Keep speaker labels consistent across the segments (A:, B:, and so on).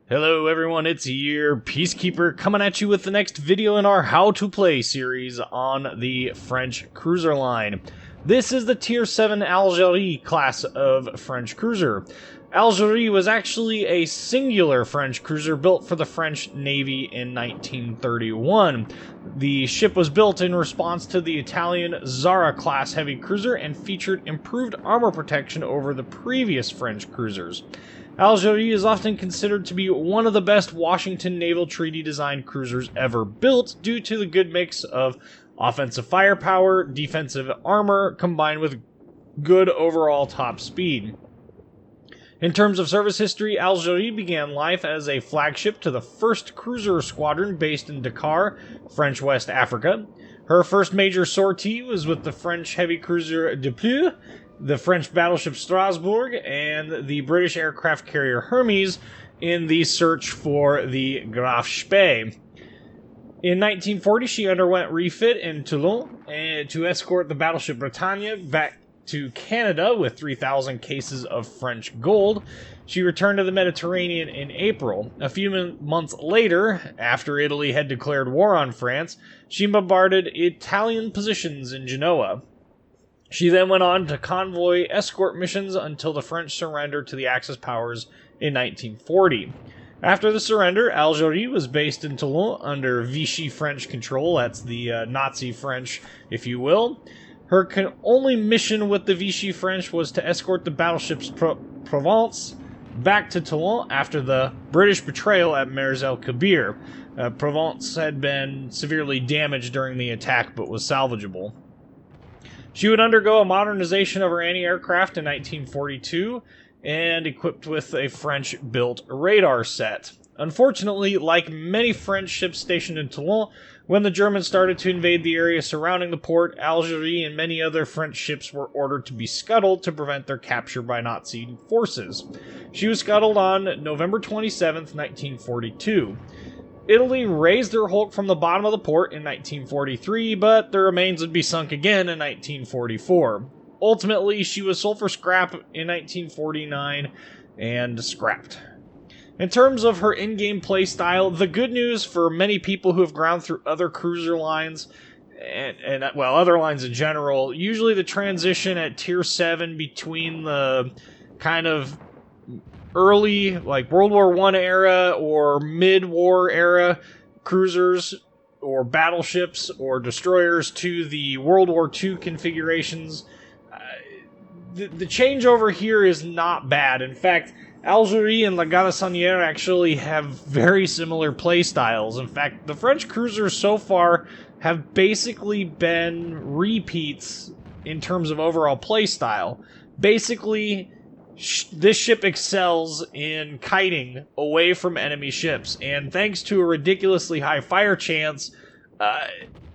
A: Hello everyone, it's your Peacekeeper coming at you with the next video in our How to Play series on the French cruiser line. This is the Tier 7 Algérie class of French cruiser. Algérie was actually a singular French cruiser built for the French Navy in 1931. The ship was built in response to the Italian Zara class heavy cruiser and featured improved armor protection over the previous French cruisers. Algérie is often considered to be one of the best Washington Naval Treaty designed cruisers ever built due to the good mix of offensive firepower, defensive armor, combined with good overall top speed. In terms of service history, Algérie began life as a flagship to the 1st Cruiser Squadron based in Dakar, French West Africa. Her first major sortie was with the French heavy cruiser Deploy, the French battleship Strasbourg, and the British aircraft carrier Hermes in the search for the Graf Spee. In 1940, she underwent refit in Toulon to escort the battleship Bretagne back to Canada with 3,000 cases of French gold. She returned to the Mediterranean in April. A few months later, after Italy had declared war on France, she bombarded Italian positions in Genoa. She then went on to convoy escort missions until the French surrendered to the Axis powers in 1940. After the surrender, Algérie was based in Toulon under Vichy French control. That's the Nazi French, if you will. Her only mission with the Vichy French was to escort the battleships Provence back to Toulon after the British betrayal at Mers el Kebir. Provence had been severely damaged during the attack but was salvageable. She would undergo a modernization of her anti-aircraft in 1942 and equipped with a French-built radar set. Unfortunately, like many French ships stationed in Toulon, when the Germans started to invade the area surrounding the port, Algérie and many other French ships were ordered to be scuttled to prevent their capture by Nazi forces. She was scuttled on November 27, 1942. Italy raised their hulk from the bottom of the port in 1943, but their remains would be sunk again in 1944. Ultimately, she was sold for scrap in 1949 and scrapped. In terms of her in-game play style, the good news for many people who have ground through other cruiser lines, and other lines in general, usually the transition at Tier 7 between the kind of early, like World War I era or mid-war era cruisers or battleships or destroyers to the World War II configurations, the changeover here is not bad. In fact, Algérie and La Galissonière actually have very similar play styles. In fact, the French cruisers so far have basically been repeats in terms of overall play style. Basically, this ship excels in kiting away from enemy ships, and thanks to a ridiculously high fire chance,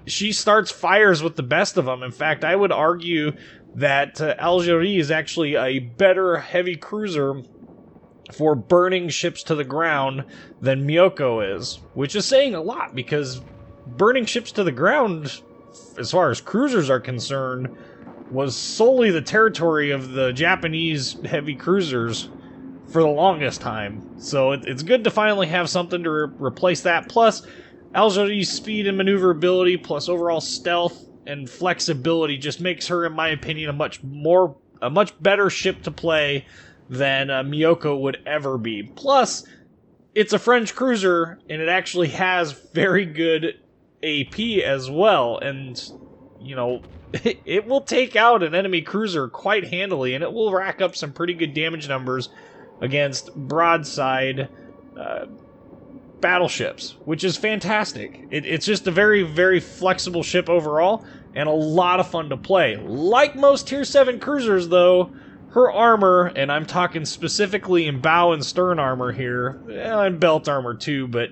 A: she starts fires with the best of them. In fact, I would argue that Algérie is actually a better heavy cruiser for burning ships to the ground than Myoko is, which is saying a lot, because burning ships to the ground, as far as cruisers are concerned, was solely the territory of the Japanese heavy cruisers for the longest time. So it's good to finally have something to replace that. Plus, Algérie's speed and maneuverability, plus overall stealth and flexibility, just makes her, in my opinion, a much better ship to play than Myoko would ever be. Plus, it's a French cruiser, and it actually has very good AP as well, and, you know, it will take out an enemy cruiser quite handily, and it will rack up some pretty good damage numbers against broadside battleships, which is fantastic. It's just a very, very flexible ship overall, and a lot of fun to play. Like most Tier 7 cruisers, though, her armor, and I'm talking specifically in bow and stern armor here, and belt armor too, but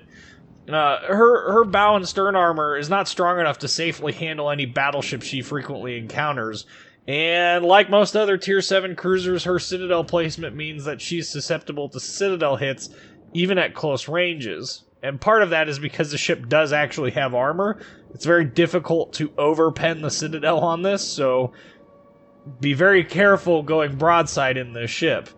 A: her bow and stern armor is not strong enough to safely handle any battleship she frequently encounters. And like most other Tier 7 cruisers, her citadel placement means that she's susceptible to citadel hits even at close ranges. And part of that is because the ship does actually have armor. It's very difficult to overpen the citadel on this, so be very careful going broadside in this ship.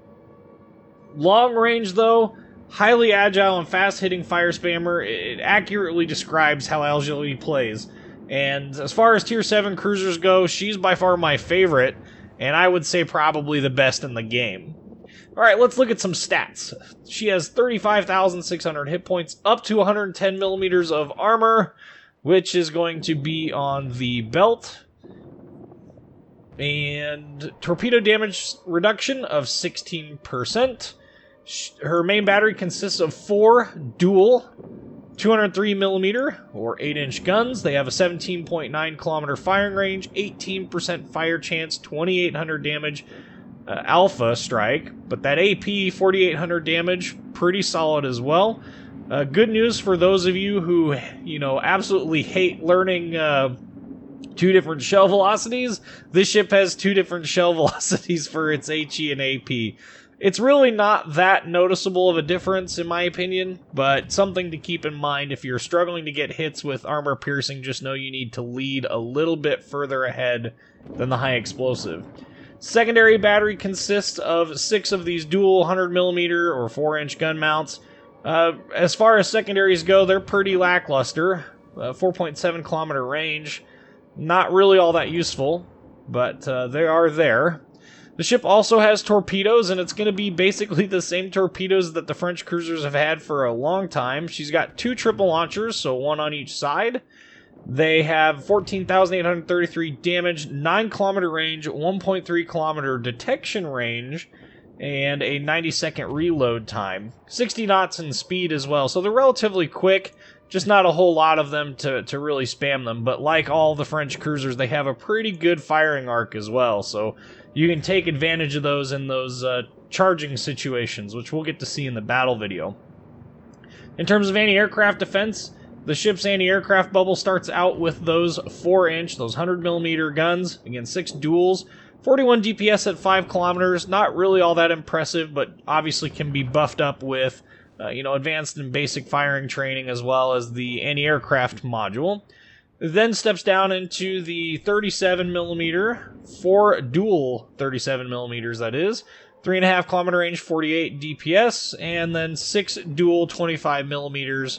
A: Long range, though, highly agile and fast-hitting fire spammer. It accurately describes how Algérie plays. And as far as Tier 7 cruisers go, she's by far my favorite, and I would say probably the best in the game. Alright, let's look at some stats. She has 35,600 hit points, up to 110 millimeters of armor, which is going to be on the belt. And torpedo damage reduction of 16%. Her main battery consists of 4 dual 203mm or 8-inch guns. They have a 17.9 kilometer firing range, 18% fire chance, 2,800 damage alpha strike. But that AP, 4,800 damage, pretty solid as well. Good news for those of you who, absolutely hate learning 2 different shell velocities. This ship has 2 different shell velocities for its HE and AP. It's really not that noticeable of a difference, in my opinion, but something to keep in mind. If you're struggling to get hits with armor piercing, just know you need to lead a little bit further ahead than the high explosive. Secondary battery consists of 6 of these dual 100mm or 4-inch gun mounts. As far as secondaries go, they're pretty lackluster. 4.7 kilometer range. Not really all that useful, but they are there. The ship also has torpedoes, and it's going to be basically the same torpedoes that the French cruisers have had for a long time. She's got 2 triple launchers, so 1 on each side. They have 14,833 damage, 9 kilometer range, 1.3 kilometer detection range, and a 90-second reload time. 60 knots in speed as well, so they're relatively quick. Just not a whole lot of them to really spam them, but like all the French cruisers, they have a pretty good firing arc as well, so you can take advantage of those in those charging situations, which we'll get to see in the battle video. In terms of anti-aircraft defense, the ship's anti-aircraft bubble starts out with those 4-inch, those 100mm guns, again 6 duels, 41 DPS at 5 kilometers, not really all that impressive, but obviously can be buffed up with advanced and basic firing training as well as the anti-aircraft module. It then steps down into the 37mm, 4 dual 37mm that is, 3.5 kilometer range, 48 DPS, and then 6 dual 25mm,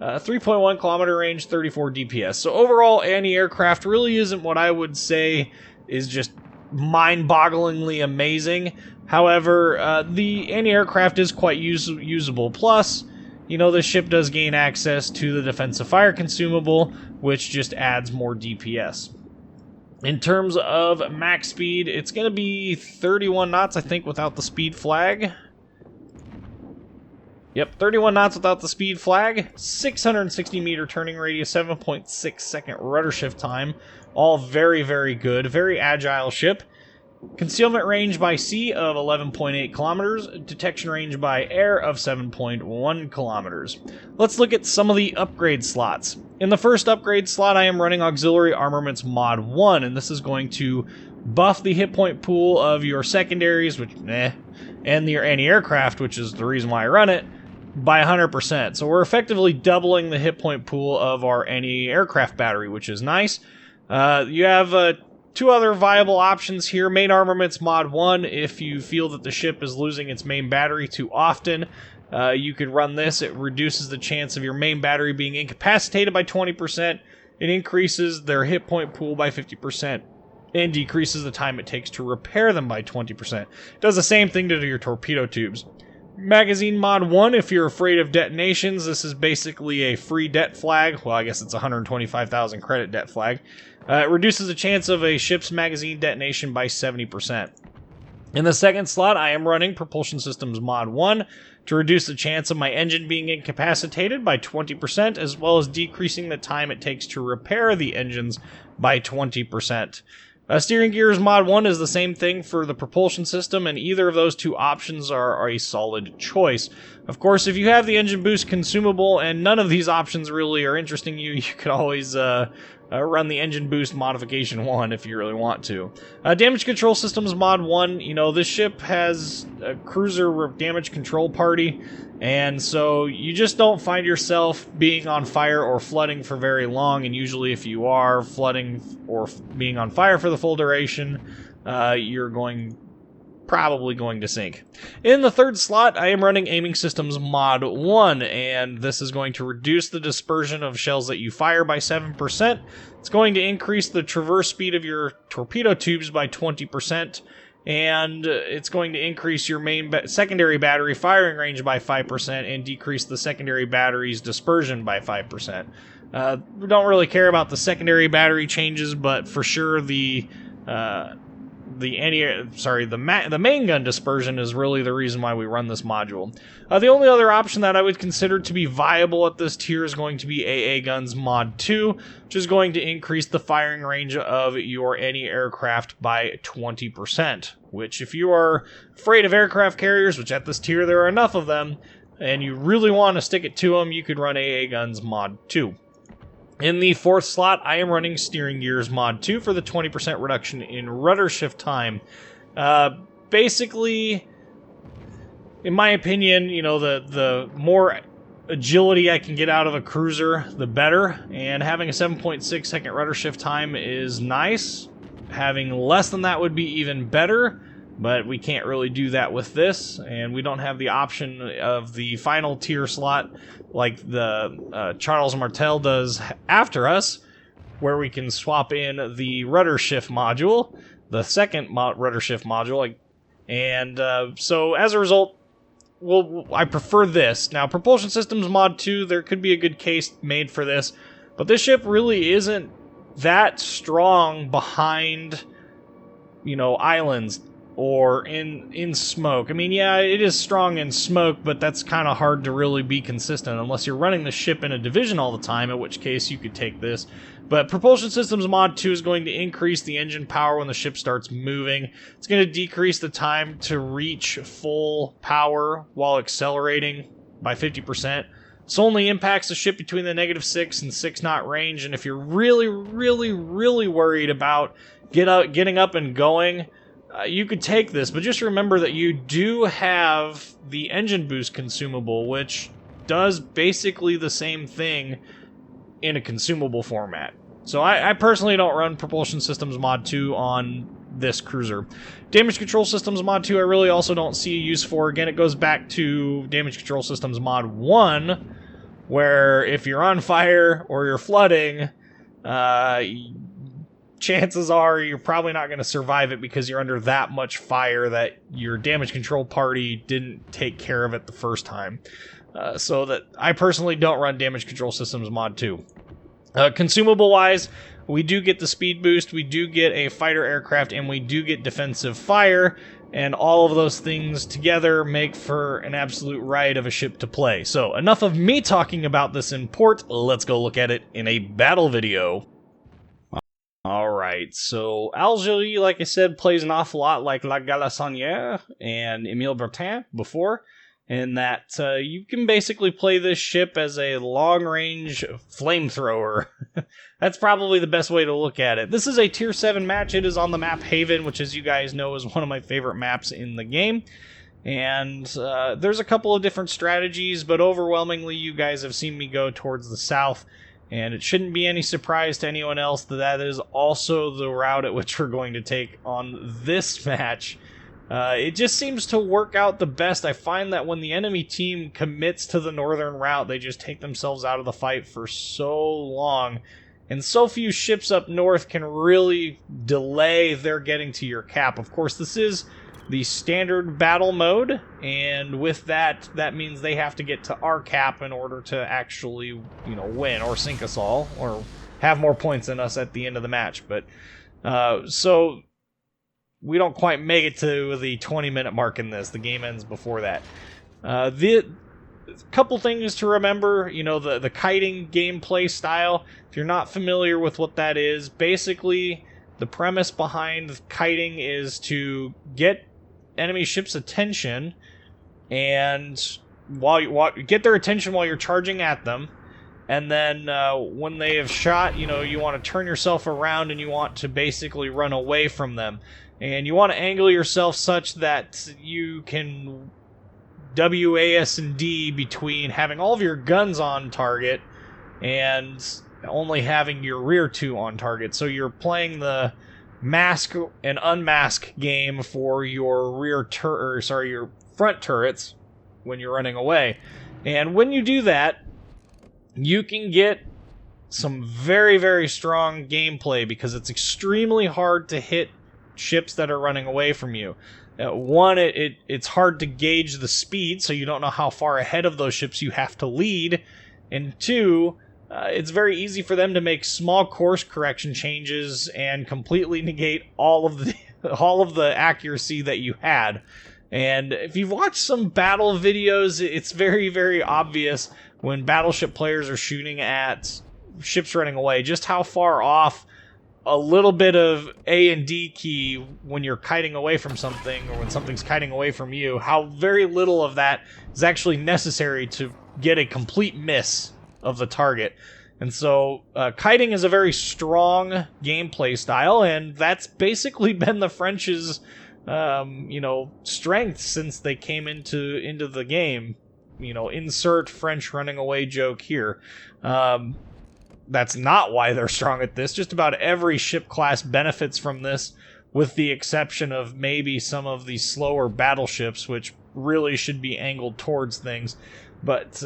A: 3.1 kilometer range, 34 DPS. So overall, anti-aircraft really isn't what I would say is just mind-bogglingly amazing. However, the anti-aircraft is quite usable. Plus, the ship does gain access to the defensive fire consumable, which just adds more DPS. In terms of max speed, it's going to be 31 knots, I think, without the speed flag. Yep, 31 knots without the speed flag. 660 meter turning radius, 7.6 second rudder shift time. All very, very good. Very agile ship. Concealment range by sea of 11.8 kilometers, detection range by air of 7.1 kilometers. Let's look at some of the upgrade slots. In the first upgrade slot, I am running Auxiliary Armaments Mod 1, and this is going to buff the hit point pool of your secondaries, which and your anti-aircraft, which is the reason why I run it, by 100%. So we're effectively doubling the hit point pool of our anti-aircraft battery, which is nice. You have 2 other viable options here. Main Armaments Mod 1, if you feel that the ship is losing its main battery too often, you could run this. It reduces the chance of your main battery being incapacitated by 20%. It increases their hit point pool by 50%. And decreases the time it takes to repair them by 20%. It does the same thing to your torpedo tubes. Magazine Mod 1, if you're afraid of detonations, this is basically a free det flag. Well, I guess it's 125,000 credit det flag. It reduces the chance of a ship's magazine detonation by 70%. In the second slot, I am running Propulsion Systems Mod 1 to reduce the chance of my engine being incapacitated by 20%, as well as decreasing the time it takes to repair the engines by 20%. Steering Gears Mod 1 is the same thing for the propulsion system, and either of those 2 options are a solid choice. Of course, if you have the engine boost consumable and none of these options really are interesting you, you could always run the engine boost modification 1 if you really want to. Damage Control Systems Mod 1, this ship has a cruiser damage control party, and so you just don't find yourself being on fire or flooding for very long, and usually if you are flooding or being on fire for the full duration, you're going probably going to sink. In the third slot, I am running Aiming Systems Mod 1, and this is going to reduce the dispersion of shells that you fire by 7%. It's going to increase the traverse speed of your torpedo tubes by 20%, and it's going to increase your secondary battery firing range by 5% and decrease the secondary battery's dispersion by 5%. We don't really care about the secondary battery changes, but for sure the main gun dispersion is really the reason why we run this module. The only other option that I would consider to be viable at this tier is going to be AA Guns Mod 2, which is going to increase the firing range of your anti-aircraft by 20%, which if you are afraid of aircraft carriers, which at this tier there are enough of them, and you really want to stick it to them, you could run AA Guns Mod 2. In the fourth slot, I am running Steering Gears Mod 2 for the 20% reduction in rudder shift time. Basically, in my opinion, you know, the more agility I can get out of a cruiser, the better. And having a 7.6 second rudder shift time is nice. Having less than that would be even better, but we can't really do that with this, and we don't have the option of the final tier slot like the Charles Martel does after us, where we can swap in the rudder shift module, the second rudder shift module, and so as a result, I prefer this. Now, Propulsion Systems Mod 2, there could be a good case made for this, but this ship really isn't that strong behind, you know, islands or in smoke. I mean, yeah, it is strong in smoke, but that's kind of hard to really be consistent unless you're running the ship in a division all the time, in which case you could take this. But Propulsion Systems Mod 2 is going to increase the engine power when the ship starts moving. It's going to decrease the time to reach full power while accelerating by 50%. This only impacts the ship between the -6 and 6 knot range, and if you're really, really, really worried about getting up and going, you could take this, but just remember that you do have the engine boost consumable, which does basically the same thing in a consumable format. So I personally don't run Propulsion Systems Mod 2 on this cruiser. Damage Control Systems Mod 2 I really also don't see a use for. Again, it goes back to Damage Control Systems Mod 1, where if you're on fire or you're flooding, chances are you're probably not going to survive it because you're under that much fire that your damage control party didn't take care of it the first time. So that I personally don't run Damage Control Systems Mod 2. Consumable-wise, we do get the speed boost, we do get a fighter aircraft, and we do get defensive fire, and all of those things together make for an absolute riot of a ship to play. So enough of me talking about this in port, let's go look at it in a battle video. Alright, so Algérie, like I said, plays an awful lot like La Galissonière and Émile Bertin before, in that you can basically play this ship as a long-range flamethrower. That's probably the best way to look at it. This is a Tier 7 match. It is on the map Haven, which, as you guys know, is one of my favorite maps in the game. And there's a couple of different strategies, but overwhelmingly you guys have seen me go towards the south. And it shouldn't be any surprise to anyone else that that is also the route at which we're going to take on this match. It just seems to work out the best. I find that when the enemy team commits to the northern route, they just take themselves out of the fight for so long. And so few ships up north can really delay their getting to your cap. Of course, this is the standard battle mode, and with that, that means they have to get to our cap in order to actually, you know, win or sink us all, or have more points than us at the end of the match. But so we don't quite make it to the 20-minute mark in this. The game ends before that. The couple things to remember, you know, the kiting gameplay style. If you're not familiar with what that is, basically the premise behind kiting is to get enemy ship's attention, and get their attention while you're charging at them, and then when they have shot, you know, you want to turn yourself around and you want to basically run away from them, and you want to angle yourself such that you can WASD between having all of your guns on target and only having your rear two on target. So you're playing the mask and unmask game for your your front turrets when you're running away. And when you do that, you can get some very, very strong gameplay because it's extremely hard to hit ships that are running away from you. One, it's hard to gauge the speed, so you don't know how far ahead of those ships you have to lead. And two, it's very easy for them to make small course correction changes and completely negate all of the accuracy that you had. And if you've watched some battle videos, it's very, very obvious when battleship players are shooting at ships running away just how far off a little bit of A and D key when you're kiting away from something, or when something's kiting away from you, how very little of that is actually necessary to get a complete miss of the target. And so kiting is a very strong gameplay style, and that's basically been the French's strength since they came into the game. Insert French running away joke here. That's not why they're strong at this. Just about every ship class benefits from this, with the exception of maybe some of the slower battleships, which really should be angled towards things. But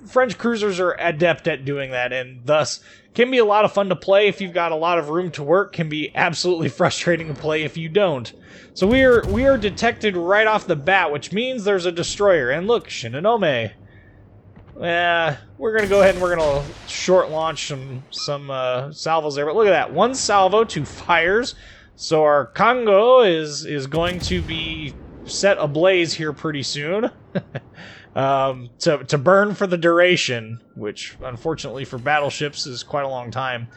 A: French cruisers are adept at doing that, and thus can be a lot of fun to play if you've got a lot of room to work, can be absolutely frustrating to play if you don't. So we are detected right off the bat, which means there's a destroyer. And look, Shinonome. We're going to go ahead and we're going to short launch some salvos there. But look at that. One salvo, 2 fires. So our Congo is going to be set ablaze here pretty soon. To burn for the duration, which unfortunately for battleships is quite a long time.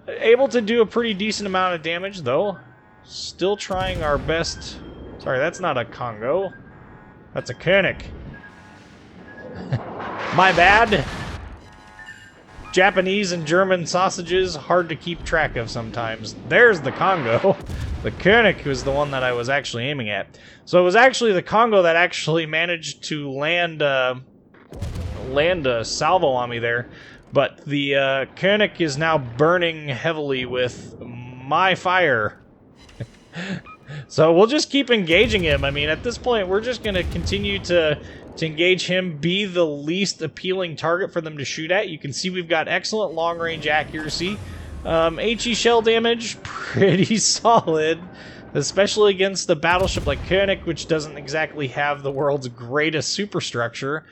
A: Able to do a pretty decent amount of damage, though. Still trying our best. Sorry, that's not a Congo. That's a Koenig. My bad. Japanese and German sausages, hard to keep track of sometimes. There's the Congo. The Koenig was the one that I was actually aiming at. So it was actually the Congo that actually managed to land a salvo on me there. But the Koenig is now burning heavily with my fire. So we'll just keep engaging him. I mean, at this point, we're just going to continue to engage him, be the least appealing target for them to shoot at. You can see we've got excellent long-range accuracy. HE shell damage, pretty solid, especially against a battleship like Koenig, which doesn't exactly have the world's greatest superstructure.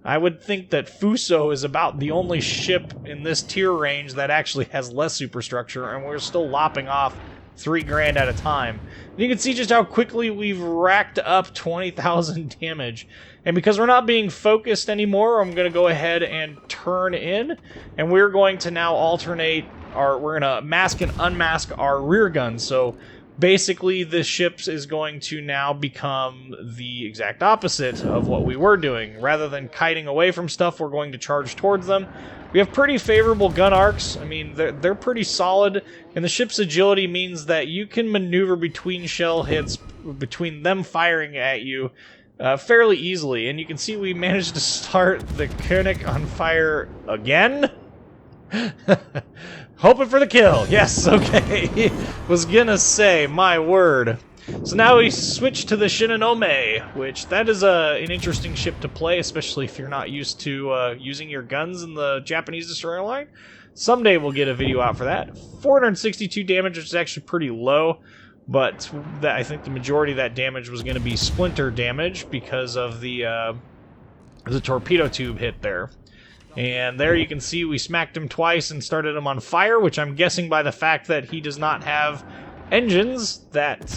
A: I would think that Fuso is about the only ship in this tier range that actually has less superstructure, and we're still lopping off 3 grand at a time. And you can see just how quickly we've racked up 20,000 damage. And because we're not being focused anymore, I'm going to go ahead and turn in, and we're going to now alternate we're going to mask and unmask our rear guns. So basically this ship is going to now become the exact opposite of what we were doing. Rather than kiting away from stuff, we're going to charge towards them. We have pretty favorable gun arcs. I mean, they're pretty solid, and the ship's agility means that you can maneuver between shell hits, between them firing at you, fairly easily. And you can see we managed to start the Koenig on fire again. Hoping for the kill. Yes, okay. Was gonna say, my word. So now we switch to the Shinonome, which that is an interesting ship to play, especially if you're not used to using your guns in the Japanese destroyer line. Someday we'll get a video out for that. 462 damage, which is actually pretty low, but I think the majority of that damage was going to be splinter damage because of the torpedo tube hit there. And there you can see we smacked him twice and started him on fire, which I'm guessing by the fact that he does not have engines, that,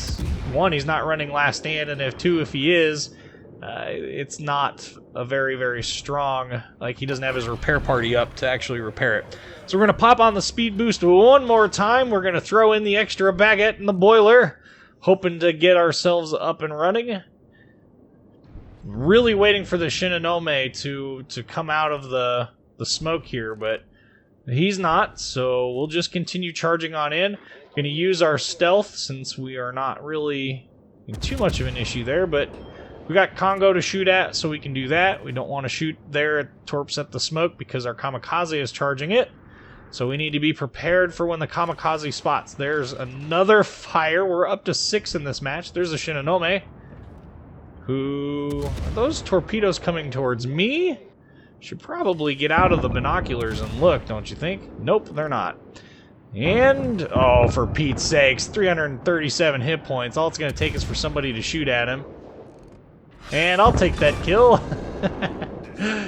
A: 1, he's not running last stand, and if 2, if he is, it's not a very, very strong, like he doesn't have his repair party up to actually repair it. So we're going to pop on the speed boost one more time. We're going to throw in the extra baguette in the boiler, hoping to get ourselves up and running. Really waiting for the Shinonome to come out of the smoke here, but he's not, so we'll just continue charging on in. Going to use our stealth since we are not really in too much of an issue there, but we got Congo to shoot at, so we can do that. We don't want to shoot there at torps at the smoke because our kamikaze is charging it. So we need to be prepared for when the kamikaze spots. There's another fire. We're up to 6 in this match. There's a Shinonome. Who... Are those torpedoes coming towards me? Should probably get out of the binoculars and look, don't you think? Nope, they're not. And... Oh, for Pete's sakes. 337 hit points. All it's going to take is for somebody to shoot at him. And I'll take that kill.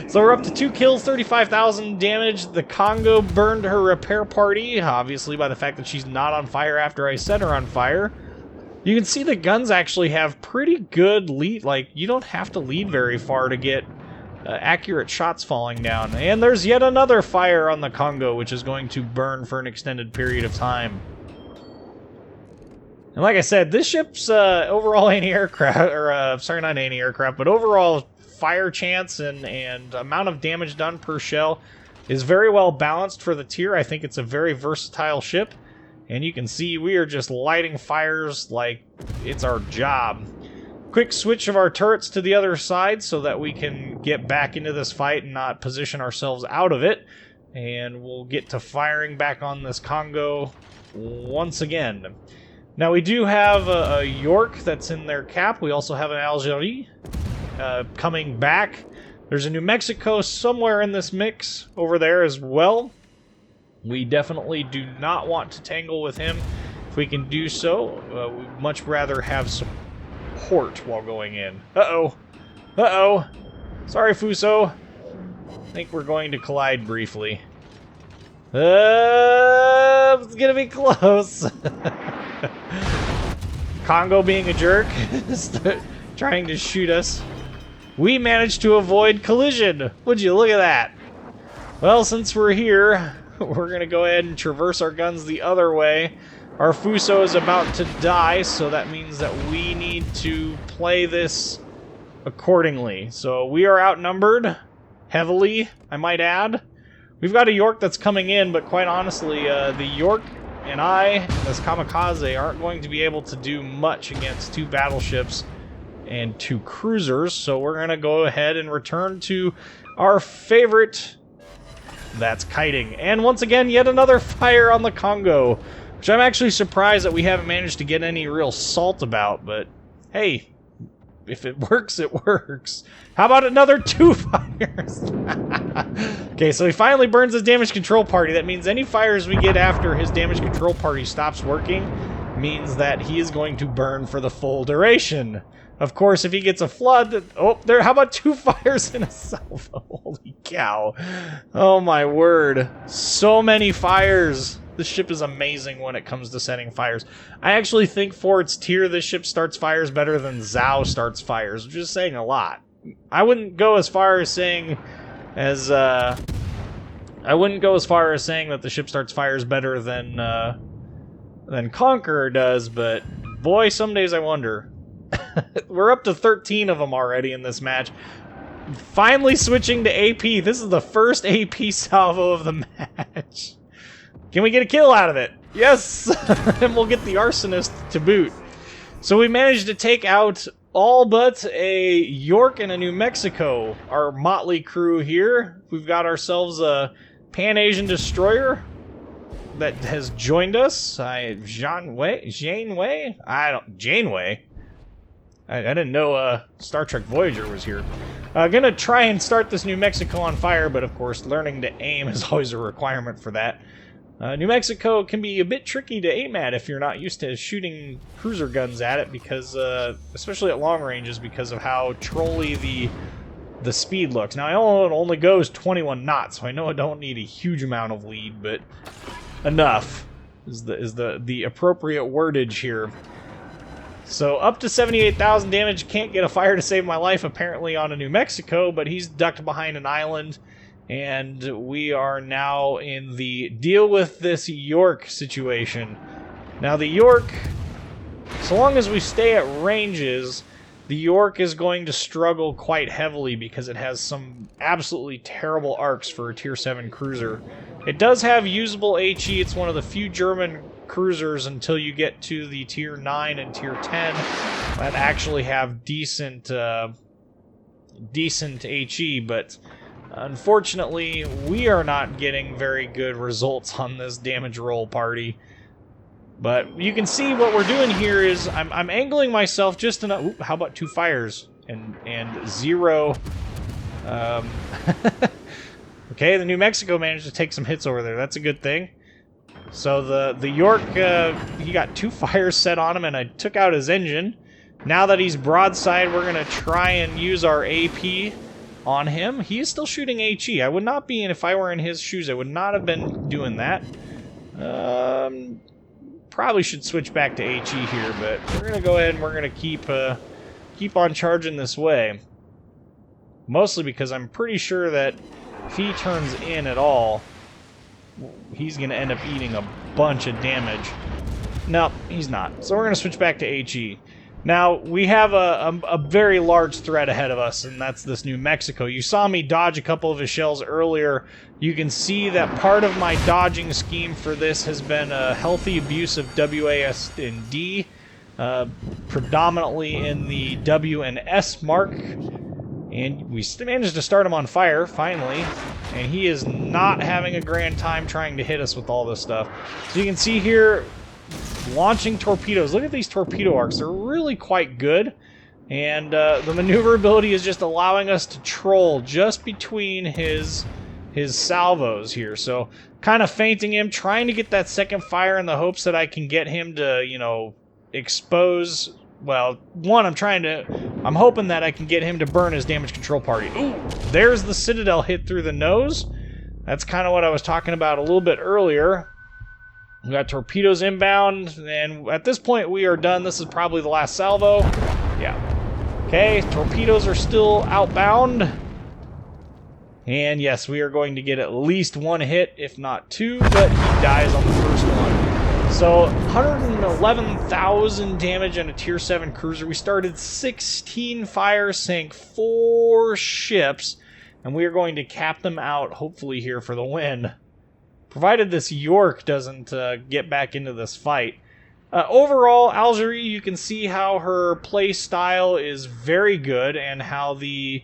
A: So we're up to 2 kills, 35,000 damage. The Congo burned her repair party, obviously by the fact that she's not on fire after I set her on fire. You can see the guns actually have pretty good lead. Like, you don't have to lead very far to get accurate shots falling down. And there's yet another fire on the Congo, which is going to burn for an extended period of time. And like I said, this ship's overall anti-aircraft, or sorry, not anti-aircraft, but overall fire chance and amount of damage done per shell is very well balanced for the tier. I think it's a very versatile ship, and you can see we are just lighting fires like it's our job. Quick switch of our turrets to the other side so that we can get back into this fight and not position ourselves out of it, and we'll get to firing back on this Congo once again. Now we do have a York that's in their cap. We also have an Algérie coming back. There's a New Mexico somewhere in this mix over there as well. We definitely do not want to tangle with him. If we can do so, we'd much rather have support while going in. Uh-oh. Uh-oh. Sorry, Fuso. I think we're going to collide briefly. It's gonna be close. Congo being a jerk, trying to shoot us. We managed to avoid collision. Would you look at that? Well, since we're here, we're going to go ahead and traverse our guns the other way. Our Fuso is about to die, so that means that we need to play this accordingly. So we are outnumbered, heavily, I might add. We've got a York that's coming in, but quite honestly, the York and this kamikaze, aren't going to be able to do much against 2 battleships and 2 cruisers, so we're going to go ahead and return to our favorite, that's kiting. And once again, yet another fire on the Congo, which I'm actually surprised that we haven't managed to get any real salt about, but hey, if it works, it works. How about another 2 fires? Okay, so he finally burns his damage control party. That means any fires we get after his damage control party stops working means that he is going to burn for the full duration. Of course, if he gets a flood... Oh, there. How about 2 fires in a salvo? Holy cow. Oh, my word. So many fires. This ship is amazing when it comes to setting fires. I actually think for its tier, this ship starts fires better than Zhao starts fires, which is saying a lot. I wouldn't go as far as saying that the ship starts fires better than Conqueror does, but boy, some days I wonder. We're up to 13 of them already in this match. Finally switching to AP. This is the first AP salvo of the match. Can we get a kill out of it? Yes! And we'll get the arsonist to boot. So we managed to take out all but a York and a New Mexico. Our motley crew here. We've got ourselves a Pan-Asian destroyer that has joined us. Janeway? Janeway? I didn't know Star Trek Voyager was here. Gonna try and start this New Mexico on fire, but of course learning to aim is always a requirement for that. New Mexico can be a bit tricky to aim at if you're not used to shooting cruiser guns at it, because especially at long ranges, because of how trolly the speed looks. Now, I know it only goes 21 knots, so I know I don't need a huge amount of lead, but enough is the appropriate wordage here. So up to 78,000 damage. Can't get a fire to save my life apparently on a New Mexico, but he's ducked behind an island. And we are now in the deal with this York situation. Now the York, so long as we stay at ranges, the York is going to struggle quite heavily because it has some absolutely terrible arcs for a Tier 7 cruiser. It does have usable HE. It's one of the few German cruisers until you get to the Tier 9 and Tier 10 that actually have decent HE, but Unfortunately, we are not getting very good results on this damage roll party. But you can see what we're doing here is I'm angling myself just enough. Ooh, how about 2 fires and 0? Okay, the New Mexico managed to take some hits over there. That's a good thing. So the York, he got 2 fires set on him, and I took out his engine. Now that he's broadside, we're going to try and use our AP on him. He is still shooting HE. I would not be, and if I were in his shoes, I would not have been doing that. Probably should switch back to HE here, but we're going to go ahead and we're going to keep on charging this way. Mostly because I'm pretty sure that if he turns in at all, he's going to end up eating a bunch of damage. No, he's not. So we're going to switch back to HE. Now, we have a very large threat ahead of us, and that's this New Mexico. You saw me dodge a couple of his shells earlier. You can see that part of my dodging scheme for this has been a healthy abuse of WAS and D, predominantly in the W and S mark. And we managed to start him on fire, finally. And he is not having a grand time trying to hit us with all this stuff. So you can see here, launching torpedoes. Look at these torpedo arcs. They're really quite good. And the maneuverability is just allowing us to troll just between his salvos here. So kind of feinting him, trying to get that second fire in the hopes that I can get him to, you know, expose... Well, one, I'm hoping that I can get him to burn his damage control party. Ooh, there's the Citadel hit through the nose. That's kind of what I was talking about a little bit earlier. We got torpedoes inbound, and at this point we are done. This is probably the last salvo. Yeah. Okay, torpedoes are still outbound. And yes, we are going to get at least 1 hit, if not 2, but he dies on the first one. So, 111,000 damage on a Tier 7 cruiser. We started 16 fires, sank 4 ships, and we are going to cap them out, hopefully, here for the win. Provided this York doesn't get back into this fight. Overall, Algérie, you can see how her play style is very good, and how the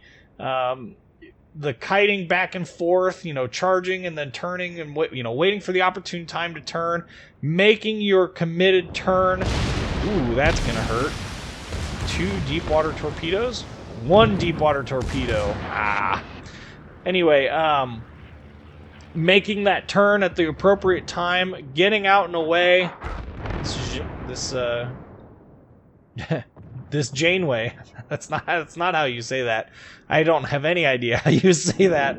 A: kiting back and forth, you know, charging and then turning and waiting for the opportune time to turn, making your committed turn. Ooh, that's gonna hurt. 2 deep water torpedoes, 1 deep water torpedo. Anyway, making that turn at the appropriate time, getting out and away. This Janeway. That's not how you say that. I don't have any idea how you say that.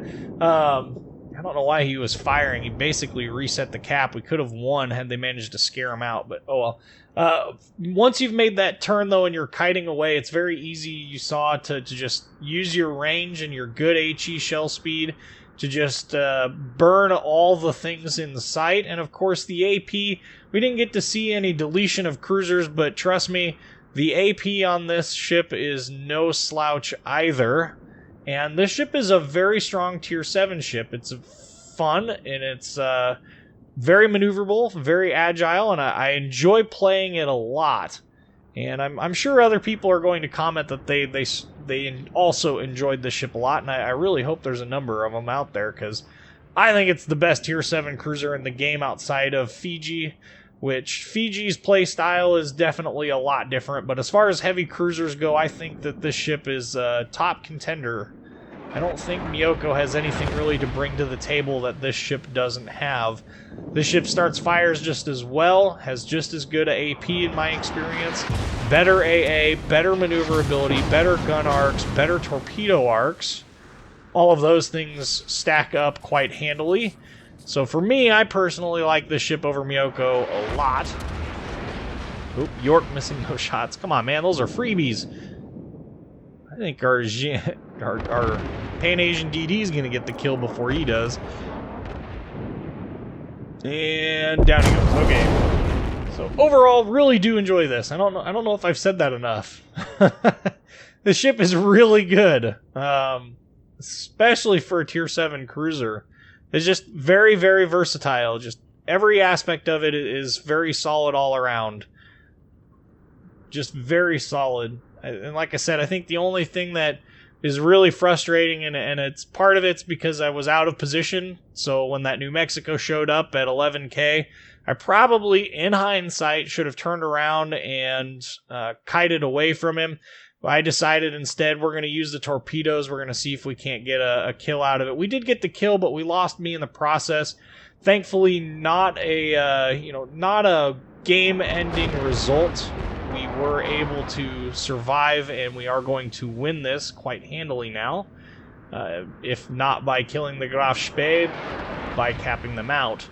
A: I don't know why he was firing. He basically reset the cap. We could have won had they managed to scare him out, but oh well. Once you've made that turn, though, and you're kiting away, it's very easy, you saw, to just use your range and your good HE shell speed to just burn all the things in sight. And of course, the AP, we didn't get to see any deletion of cruisers, but trust me, the AP on this ship is no slouch either. And this ship is a very strong Tier 7 ship. It's fun, and it's very maneuverable, very agile, and I enjoy playing it a lot. And I'm sure other people are going to comment that they also enjoyed this ship a lot, and I really hope there's a number of them out there, because I think it's the best Tier 7 cruiser in the game outside of Fiji, which Fiji's play style is definitely a lot different, but as far as heavy cruisers go, I think that this ship is a top contender. I don't think Miyoko has anything really to bring to the table that this ship doesn't have. This ship starts fires just as well, has just as good a AP in my experience, better AA, better maneuverability, better gun arcs, better torpedo arcs. All of those things stack up quite handily. So for me, I personally like this ship over Miyoko a lot. Oop, York missing those shots. Come on, man, those are freebies. I think our Pan-Asian DD is going to get the kill before he does. And down he goes. Okay. So overall, really do enjoy this. I don't know if I've said that enough. The ship is really good, especially for a Tier 7 cruiser. It's just very, very versatile. Just every aspect of it is very solid all around. Just very solid. And like I said, I think the only thing that is really frustrating, and it's part of it's because I was out of position. So when that New Mexico showed up at 11K, I probably, in hindsight, should have turned around and kited away from him. I decided instead we're going to use the torpedoes. We're going to see if we can't get a kill out of it. We did get the kill, but we lost me in the process. Thankfully, not a game-ending result. We were able to survive, and we are going to win this quite handily now. If not by killing the Graf Spee, by capping them out.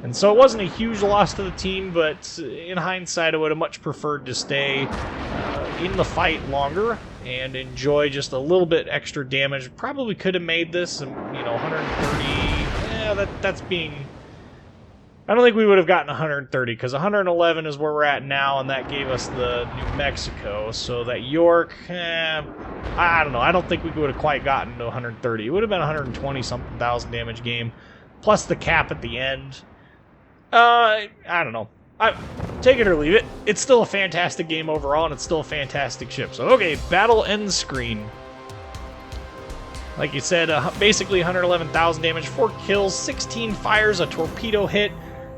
A: And so it wasn't a huge loss to the team, but in hindsight, I would have much preferred to stay in the fight longer and enjoy just a little bit extra damage. Probably could have made this, 130. Yeah, that's being. I don't think we would have gotten 130 because 111 is where we're at now, and that gave us the New Mexico. So that York, I don't know. I don't think we would have quite gotten to 130. It would have been 120 something thousand damage game, plus the cap at the end. I don't know. Take it or leave it. It's still a fantastic game overall, and it's still a fantastic ship. So, okay, battle end screen. Like you said, basically 111,000 damage, 4 kills, 16 fires, a torpedo hit.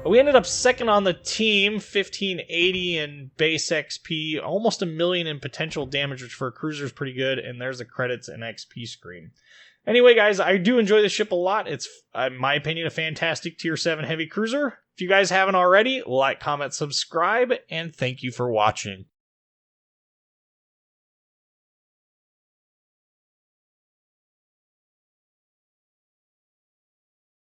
A: We ended up second on the team, 1580 in base XP, almost 1 million in potential damage, which for a cruiser is pretty good, and there's the credits and XP screen. Anyway, guys, I do enjoy this ship a lot. It's, in my opinion, a fantastic Tier 7 heavy cruiser. If you guys haven't already, like, comment, subscribe, and thank you for watching.